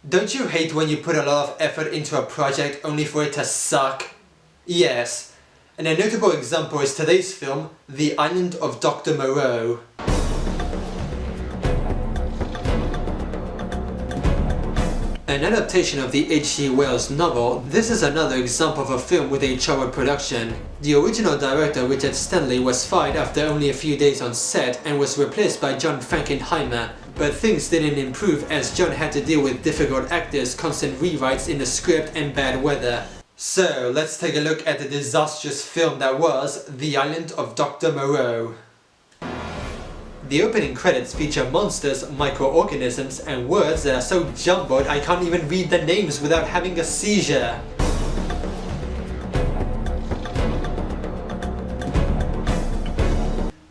Don't you hate when you put a lot of effort into a project only for it to suck? Yes. And a notable example is today's film, The Island of Dr. Moreau. An adaptation of the H.G. Wells novel, this is another example of a film with a troubled production. The original director Richard Stanley was fired after only a few days on set and was replaced by John Frankenheimer, but things didn't improve as John had to deal with difficult actors, constant rewrites in the script and bad weather. So let's take a look at the disastrous film that was The Island of Dr. Moreau. The opening credits feature monsters, microorganisms, and words that are so jumbled I can't even read the names without having a seizure.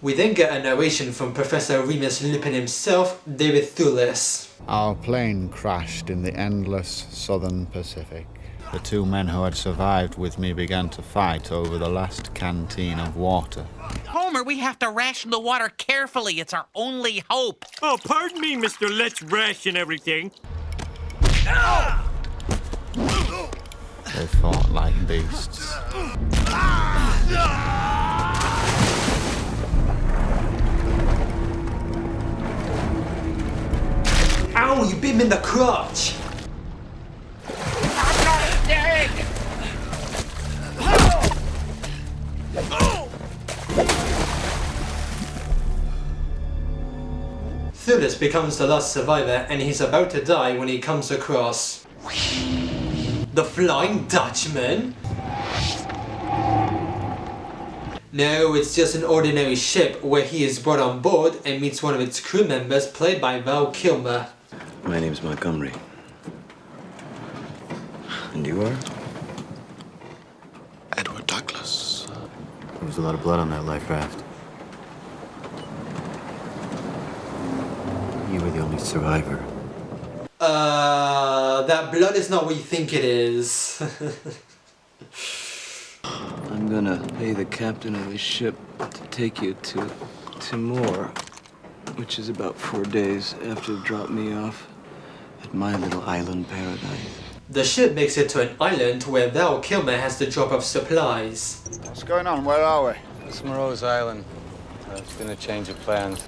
We then get a narration from Professor Remus Lupin himself, David Thewlis. Our plane crashed in the endless southern Pacific. The two men who had survived with me began to fight over the last canteen of water. Homer, we have to ration the water carefully. It's our only hope. Oh, pardon me, Mr. Let's Ration Everything. They fought like beasts. Ow, you bit me in the crotch! I'm not dead! Thewlis becomes the last survivor and he's about to die when he comes across the Flying Dutchman? No, it's just an ordinary ship where he is brought on board and meets one of its crew members played by Val Kilmer. My name's Montgomery. And you are? Edward Douglas. There was a lot of blood on that life raft. You were the only survivor. That blood is not what you think it is. I'm gonna pay the captain of this ship to take you to Timor, which is about 4 days after you drop me off at my little island paradise. The ship makes it to an island where Val Kilmer has to drop off supplies. What's going on? Where are we? It's Moreau's island. It's been a change of plans.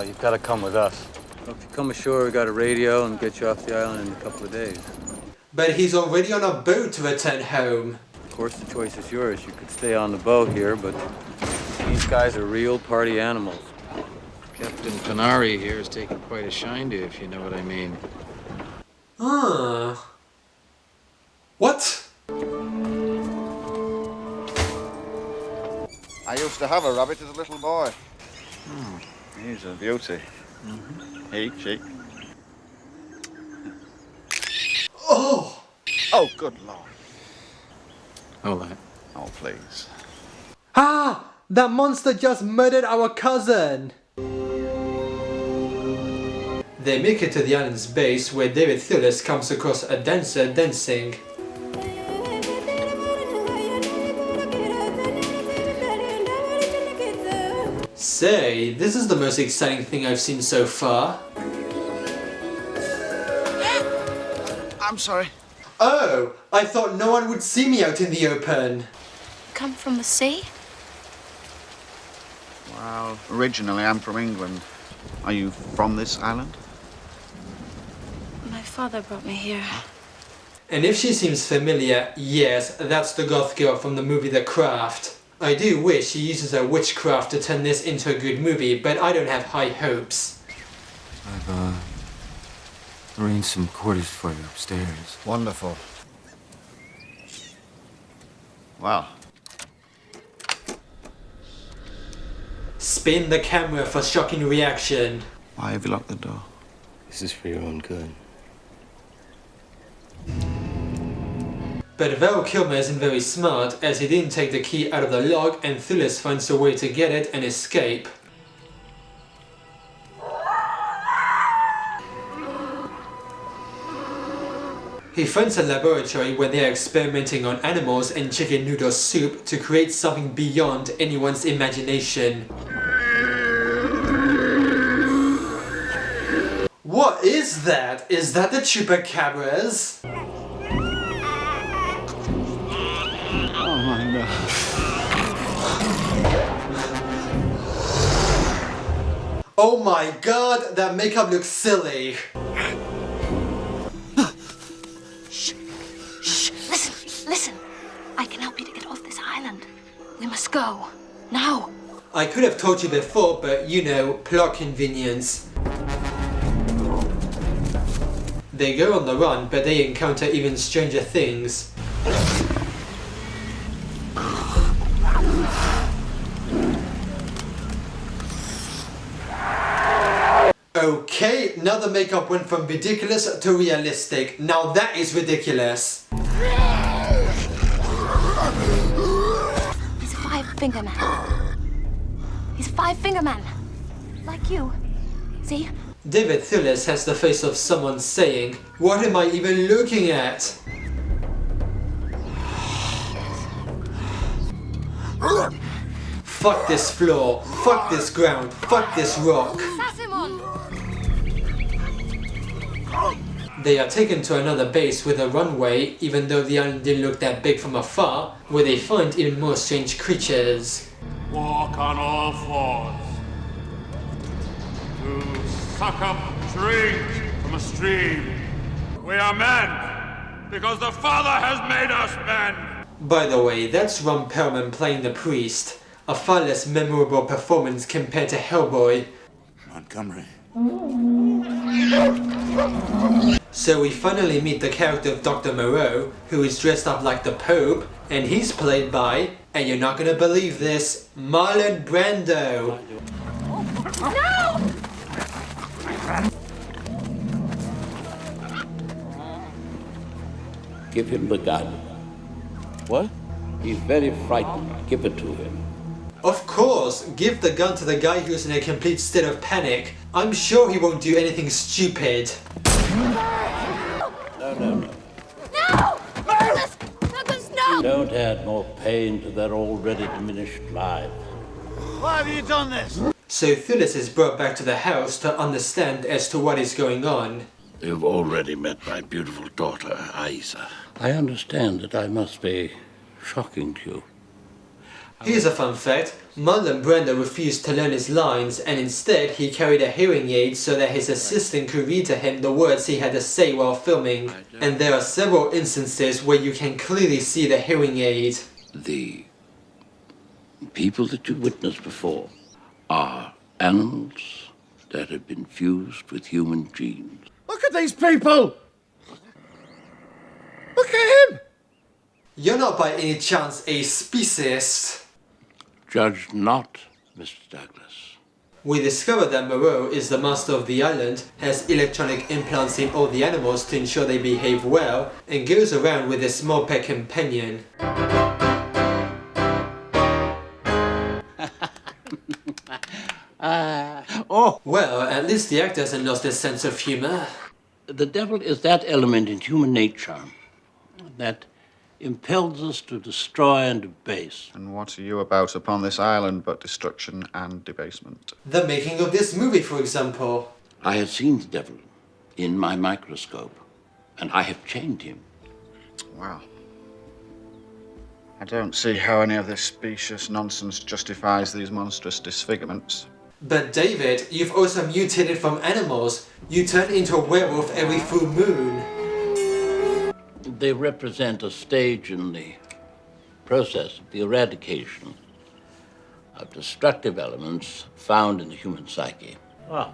You've got to come with us. Well, if you come ashore, we got a radio and get you off the island in a couple of days. But he's already on a boat to return home. Of course, the choice is yours. You could stay on the boat here, but these guys are real party animals. Captain Panari here is taking quite a shine to you, if you know what I mean. What? I used to have a rabbit as a little boy. He's a beauty. She. Oh! Oh, good Lord. Hold that. Oh, please. Ah! That monster just murdered our cousin! They make it to the island's base where David Thewlis comes across a dancer dancing. Say, this is the most exciting thing I've seen so far. I'm sorry. Oh, I thought no one would see me out in the open. Come from the sea? Well, originally I'm from England. Are you from this island? My father brought me here. And if she seems familiar, yes, that's the goth girl from the movie The Craft. I do wish she uses her witchcraft to turn this into a good movie, but I don't have high hopes. I've, arranged some quarters for you upstairs. Wonderful. Wow. Spin the camera for shocking reaction. Why have you locked the door? This is for your own good. But Val Kilmer isn't very smart, as he didn't take the key out of the lock and Thewlis finds a way to get it and escape. He finds a laboratory where they are experimenting on animals and chicken noodle soup to create something beyond anyone's imagination. What What is that? Is that the chupacabras? Oh my god. Oh my god, that makeup looks silly. Shh. Listen. I can help you to get off this island. We must go. Now. I could have told you before, but you know, plot convenience. They go on the run, but they encounter even stranger things. Okay, now the makeup went from ridiculous to realistic. Now that is ridiculous. He's a five-finger man. He's a five-finger man. Like you. See? David Thewlis has the face of someone saying, "What am I even looking at?" Fuck this floor, fuck this ground, fuck this rock. They are taken to another base with a runway, even though the island didn't look that big from afar, where they find even more strange creatures. Walk on all fours. To suck up drink from a stream. We are men, because the Father has made us men. By the way, that's Ron Perlman playing the priest. A far less memorable performance compared to Hellboy. Montgomery. So we finally meet the character of Dr. Moreau, who is dressed up like the Pope, and he's played by, and you're not gonna believe this, Marlon Brando. No! Give him the gun. What? He's very frightened. Give it to him. Of course, give the gun to the guy who's in a complete state of panic. I'm sure he won't do anything stupid. No. No! Douglas, no! Don't add more pain to their already diminished lives. Why have you done this? So Thewlis is brought back to the house to understand as to what is going on. You've already met my beautiful daughter, Aisa. I understand that I must be shocking to you. Here's a fun fact. Marlon Brando refused to learn his lines, and instead he carried a hearing aid so that his assistant could read to him the words he had to say while filming. And there are several instances where you can clearly see the hearing aid. The people that you witnessed before are animals that have been fused with human genes. Look at these people! Look at him! You're not by any chance a speciesist. Judge not, Mr. Douglas. We discover that Moreau is the master of the island, has electronic implants in all the animals to ensure they behave well, and goes around with a small pet companion. Well, at least the actor hasn't lost his sense of humor. The devil is that element in human nature that impels us to destroy and debase. And what are you about upon this island but destruction and debasement? The making of this movie, for example. I have seen the devil in my microscope, and I have chained him. Wow. I don't see how any of this specious nonsense justifies these monstrous disfigurements. But David, you've also mutated from animals. You turn into a werewolf every full moon. They represent a stage in the process of the eradication of destructive elements found in the human psyche. Oh.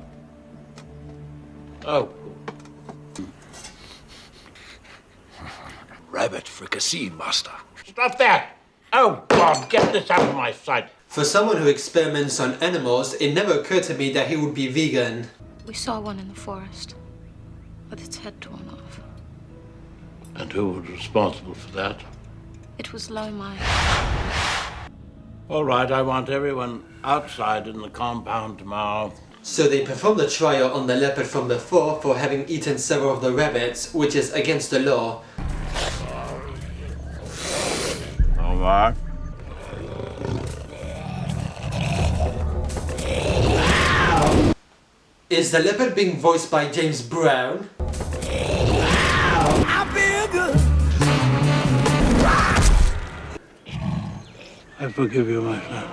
Rabbit fricassee, master. Stop that! Oh, God, get this out of my sight. For someone who experiments on animals, it never occurred to me that he would be vegan. We saw one in the forest with its head torn off. And who was responsible for that? It was Lomai. All right, I want everyone outside in the compound tomorrow. So they perform the trial on the leopard from before for having eaten several of the rabbits, which is against the law. All right. Is the leopard being voiced by James Brown? I forgive you, my son.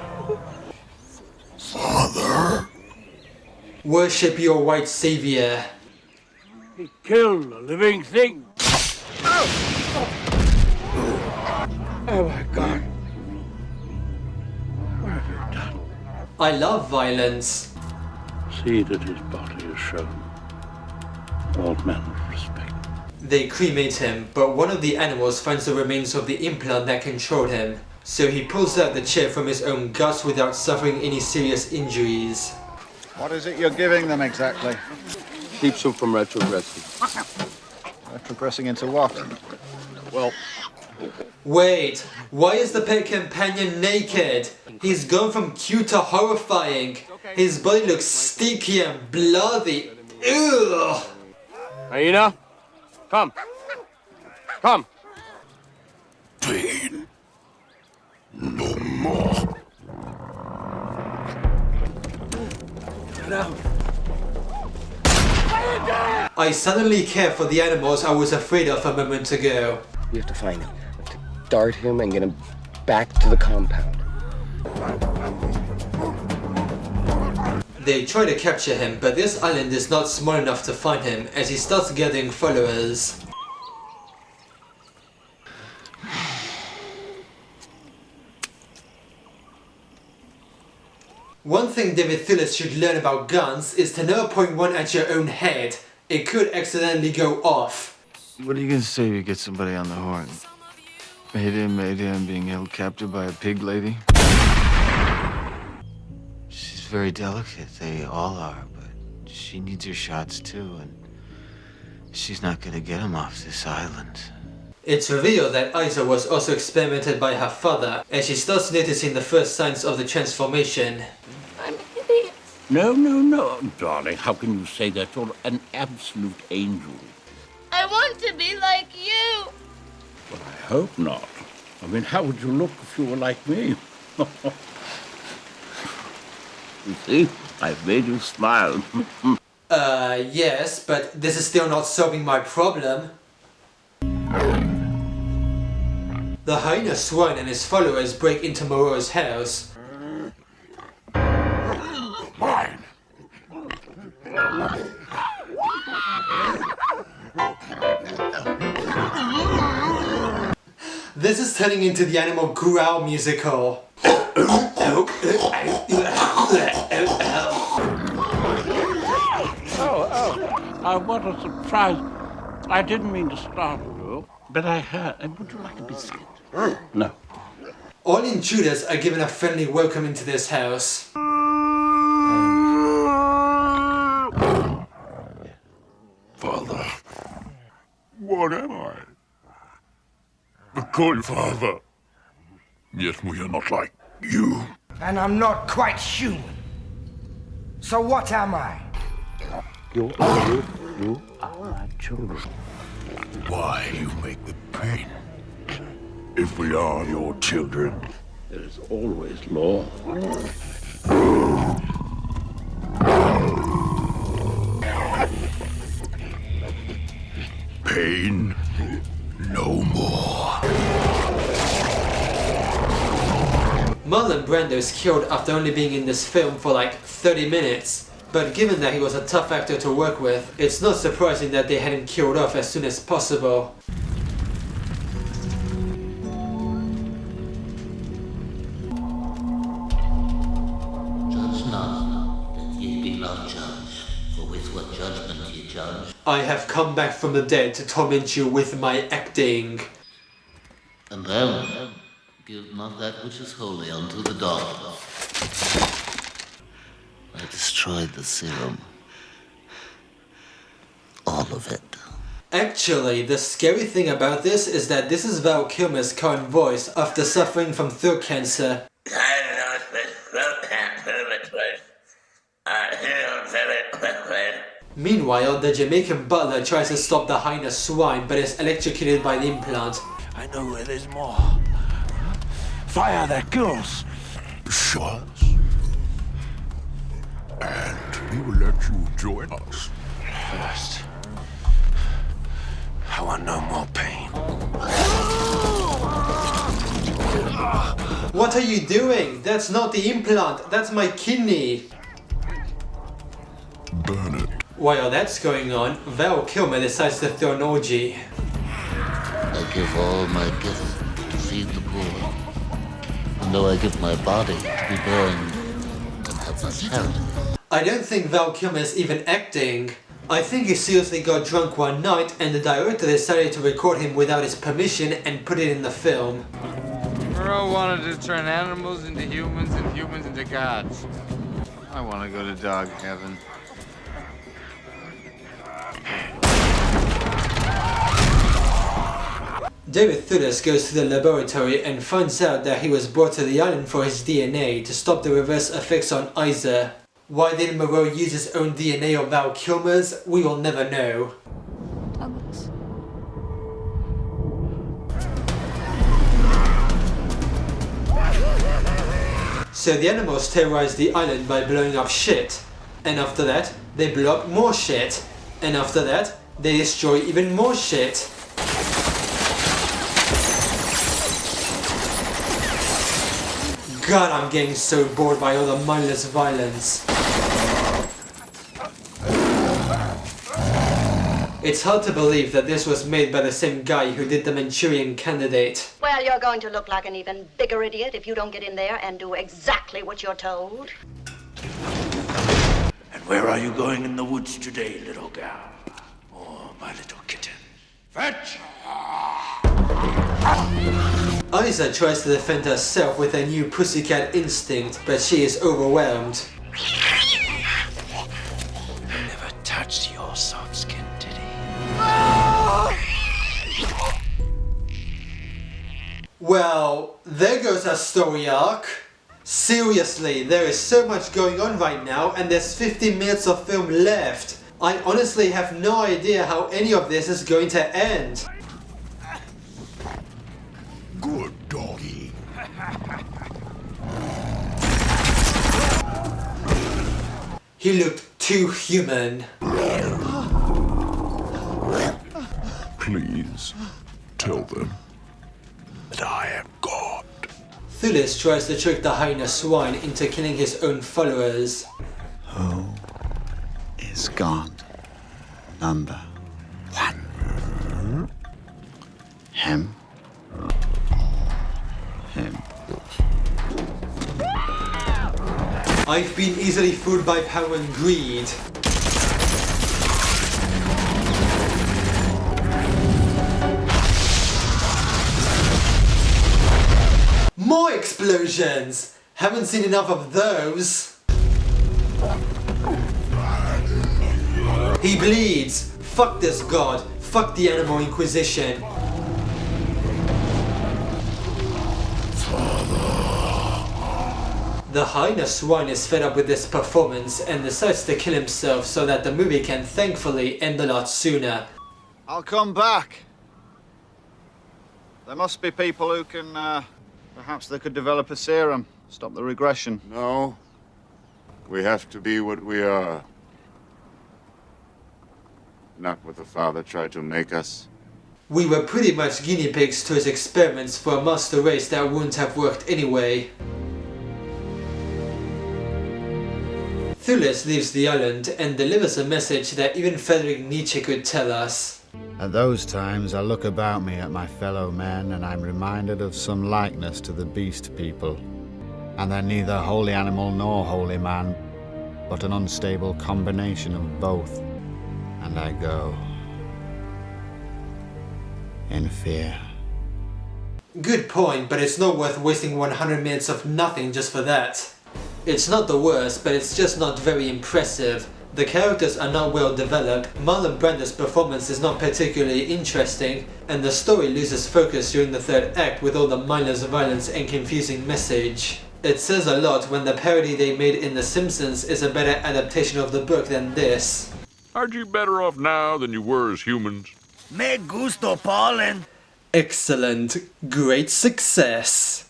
Father? Worship your white savior. He killed a living thing. Oh my God. What have you done? I love violence. See that his body is shown all manner of respect. They cremate him, but one of the animals finds the remains of the implant that controlled him. So he pulls out the chip from his own guts without suffering any serious injuries. What is it you're giving them exactly? Keeps him from retrogressing. Retrogressing into what? Well, Wait, why is the pet companion naked? He's gone from cute to horrifying. His body looks sticky and bloody. Ugh! Hyena, come. Come. Pain. No more. Get out. I suddenly care for the animals I was afraid of a moment ago. We have to find him. We have to dart him and get him back to the compound. They try to capture him, but this island is not small enough to find him as he starts gathering followers. One thing David Phillips should learn about guns is to never point one at your own head. It could accidentally go off. What are you gonna say if you get somebody on the horn? Mayday, I'm being held captive by a pig lady. She's very delicate, they all are, but she needs her shots too, and she's not gonna get them off this island. It's revealed that Isa was also experimented by her father, and she starts noticing the first signs of the transformation. I'm an idiot. No, darling. How can you say that? You're an absolute angel. I want to be like you. Well, I hope not. I mean, how would you look if you were like me? You see, I've made you smile. Yes, but this is still not solving my problem. The Highness Swine and his followers break into Moreau's house. Mine. This is turning into the Animal Growl musical. What a surprise. I didn't mean to startle you, but I had. Would you like a biscuit? No. All intruders are given a friendly welcome into this house. Father. What am I? A good father. Yet we are not like you. And I'm not quite human. So what am I? You are my children. Why you make the pain? If we are your children. There is always law. Pain no more. Marlon Brando is killed after only being in this film for like 30 minutes. But given that he was a tough actor to work with, it's not surprising that they had him killed off as soon as possible. Judge not, that ye be not judged, for with what judgment ye judge. I have come back from the dead to torment you with my acting. And then, give not that which is holy unto the dog. I destroyed the serum. All of it. Actually, the scary thing about this is that this is Val Kilmer's current voice after suffering from throat cancer. Meanwhile, the Jamaican butler tries to stop the Highness Swine but is electrocuted by the implant. I know where there's more. Fire that kills. Shots. And we will let you join us. First, I want no more pain. What are you doing? That's not the implant, that's my kidney. Burn it. While that's going on, Val Kilmer decides to throw an orgy. I give all my gifts to feed the poor. And though I give my body to be burned and have my charity. I don't think Val Kilmer is even acting. I think he seriously got drunk one night and the director decided to record him without his permission and put it in the film. Moreau wanted to turn animals into humans and humans into gods. I want to go to dog heaven. David Thewlis goes to the laboratory and finds out that he was brought to the island for his DNA to stop the reverse effects on Isa. Why did Moreau use his own DNA or Val Kilmer's? We will never know. Douglas. So the animals terrorize the island by blowing up shit. And after that, they blow up more shit. And after that, they destroy even more shit. God, I'm getting so bored by all the mindless violence. It's hard to believe that this was made by the same guy who did the Manchurian Candidate. Well, you're going to look like an even bigger idiot if you don't get in there and do exactly what you're told. And where are you going in the woods today, little gal? Oh, my little kitten. Fetch! Isa tries to defend herself with her new pussycat instinct, but she is overwhelmed. I never touched your soft skin, did he? Well, there goes our story arc. Seriously, there is so much going on right now and there's 15 minutes of film left. I honestly have no idea how any of this is going to end. Good doggy. He looked too human. Please, tell them that I am God. Thewlis tries to trick the Highness Swine into killing his own followers. Who is God number 1? Him. Him. I've been easily fooled by power and greed. More explosions! Haven't seen enough of those. He bleeds. Fuck this god. Fuck the Animal Inquisition. The Highness Swine is fed up with this performance and decides to kill himself so that the movie can thankfully end a lot sooner. I'll come back. There must be people who can, perhaps they could develop a serum, stop the regression. No. We have to be what we are. Not what the Father tried to make us. We were pretty much guinea pigs to his experiments for a master race that wouldn't have worked anyway. Thewlis leaves the island and delivers a message that even Friedrich Nietzsche could tell us. At those times, I look about me at my fellow men and I'm reminded of some likeness to the beast people. And they're neither holy animal nor holy man, but an unstable combination of both. And I go in fear. Good point, but it's not worth wasting 100 minutes of nothing just for that. It's not the worst, but it's just not very impressive. The characters are not well developed, Marlon Brando's performance is not particularly interesting, and the story loses focus during the third act with all the mindless violence and confusing message. It says a lot when the parody they made in The Simpsons is a better adaptation of the book than this. Aren't you better off now than you were as humans? Me gusto, Paulin. Excellent. Great success.